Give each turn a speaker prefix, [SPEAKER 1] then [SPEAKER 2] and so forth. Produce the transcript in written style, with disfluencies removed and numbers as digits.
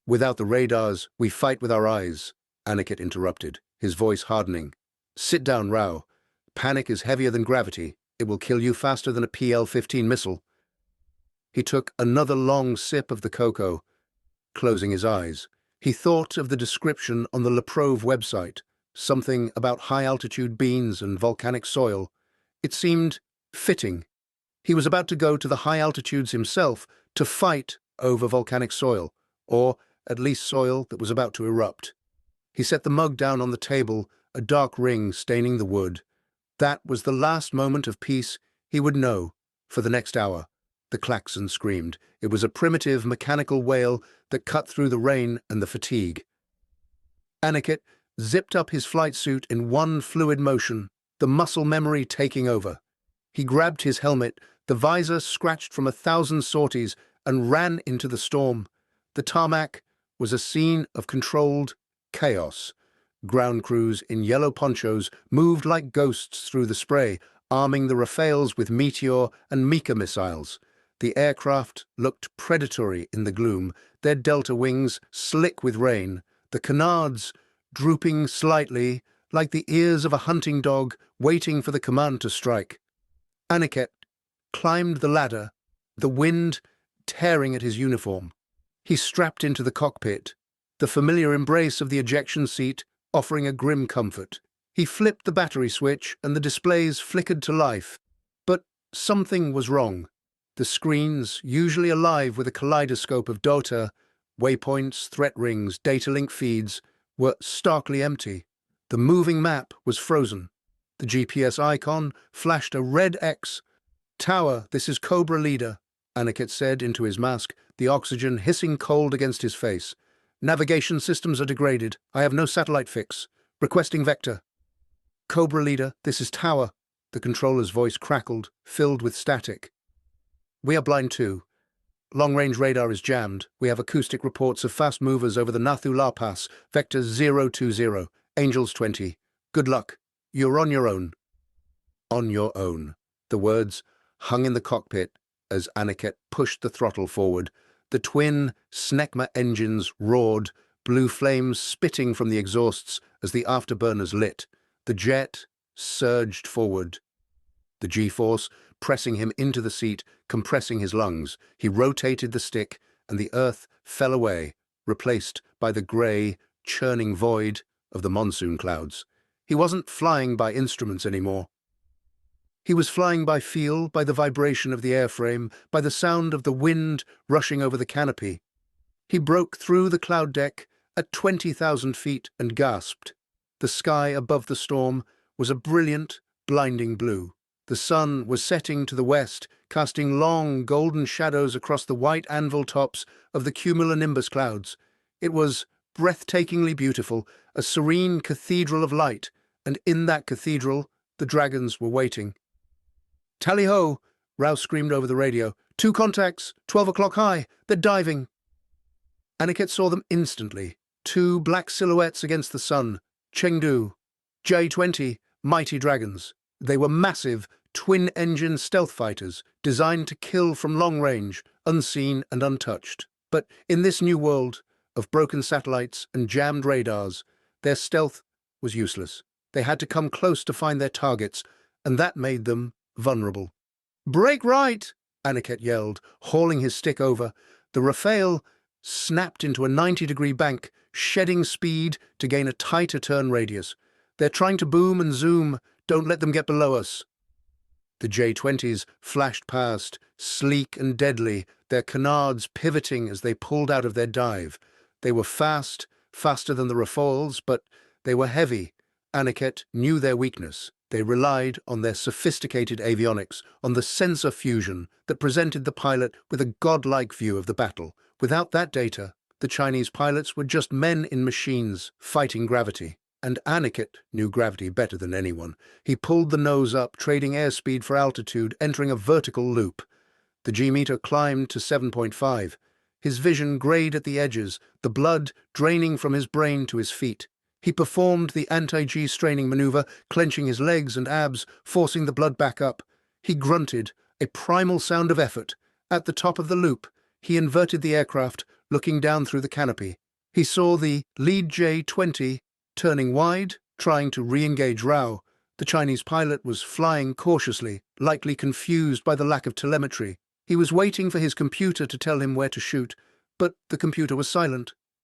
[SPEAKER 1] Without the radars, we fight with our eyes, Aniket interrupted, his voice hardening. Sit down, Rao. Panic is heavier than gravity. It will kill you faster than a PL-15 missile. He took another long sip of the cocoa, closing his eyes. He thought of the description on the Laprove website, something about high-altitude beans and volcanic soil. It seemed fitting. He was about to go to the high altitudes himself to fight over volcanic soil, or at least soil that was about to erupt. He set the mug down on the table, a dark ring staining the wood. That was the last moment of peace he would know for the next hour. The klaxon screamed. It was a primitive, mechanical wail that cut through the rain and the fatigue. Aniket zipped up his flight suit in one fluid motion, the muscle memory taking over. He grabbed his helmet, the visor scratched from 1,000 sorties, and ran into the storm. The tarmac was a scene of controlled chaos. Ground crews in yellow ponchos moved like ghosts through the spray, arming the Rafales with Meteor and Mika missiles. The aircraft looked predatory in the gloom, their delta wings slick with rain, the canards drooping slightly like the ears of a hunting dog waiting for the command to strike. Aniket climbed the ladder, the wind tearing at his uniform. He strapped into the cockpit, the familiar embrace of the ejection seat offering a grim comfort. He flipped the battery switch and the displays flickered to life. But something was wrong. The screens, usually alive with a kaleidoscope of data, waypoints, threat rings, data link feeds, were starkly empty. The moving map was frozen. The GPS icon flashed a red X. "Tower, this is Cobra Leader," Aniket said into his mask, the oxygen hissing cold against his face. "Navigation systems are degraded. I have no satellite fix. Requesting vector." "Cobra Leader, this is Tower." The controller's voice crackled, filled with static. "We are blind too. Long-range radar is jammed. We have acoustic reports of fast movers over the Nathu La Pass. Vector 020, Angels 20. Good luck. You're on your own." On your own. The words hung in the cockpit as Aniket pushed the throttle forward. The twin Snecma engines roared, blue flames spitting from the exhausts as the afterburners lit. The jet surged forward, the G-force pressing him into the seat, compressing his lungs. He rotated the stick, and the earth fell away, replaced by the grey, churning void of the monsoon clouds. He wasn't flying by instruments anymore. He was flying by feel, by the vibration of the airframe, by the sound of the wind rushing over the canopy. He broke through the cloud deck at 20,000 feet and gasped. The sky above the storm was a brilliant, blinding blue. The sun was setting to the west, casting long, golden shadows across the white anvil tops of the cumulonimbus clouds. It was breathtakingly beautiful, a serene cathedral of light, and in that cathedral the dragons were waiting. "Tally-ho!" Rouse screamed over the radio. "Two contacts, 12 o'clock high. They're diving." Aniket saw them instantly. Two black silhouettes against the sun. Chengdu, J-20, mighty dragons. They were massive, twin-engine stealth fighters, designed to kill from long range, unseen and untouched. But in this new world of broken satellites and jammed radars, their stealth was useless. They had to come close to find their targets, and that made them vulnerable. "Break right!" Aniket yelled, hauling his stick over. The Rafale snapped into a 90-degree bank, shedding speed to gain a tighter turn radius. "They're trying to boom and zoom. Don't let them get below us." The J-20s flashed past, sleek and deadly, their canards pivoting as they pulled out of their dive. They were fast, faster than the Rafales, but they were heavy. Aniket knew their weakness. They relied on their sophisticated avionics, on the sensor fusion that presented the pilot with a godlike view of the battle. Without that data, the Chinese pilots were just men in machines fighting gravity. And Aniket knew gravity better than anyone. He pulled the nose up, trading airspeed for altitude, entering a vertical loop. The G-meter climbed to 7.5. His vision grayed at the edges, the blood draining from his brain to his feet. He performed the anti-G straining maneuver, clenching his legs and abs, forcing the blood back up. He grunted, a primal sound of effort. At the top of the loop, he inverted the aircraft, looking down through the canopy. He saw the lead J-20 turning wide, trying to re-engage Rao. The Chinese pilot was flying cautiously, likely confused by the lack of telemetry. He was waiting for his computer to tell him where to shoot, but the computer was silent.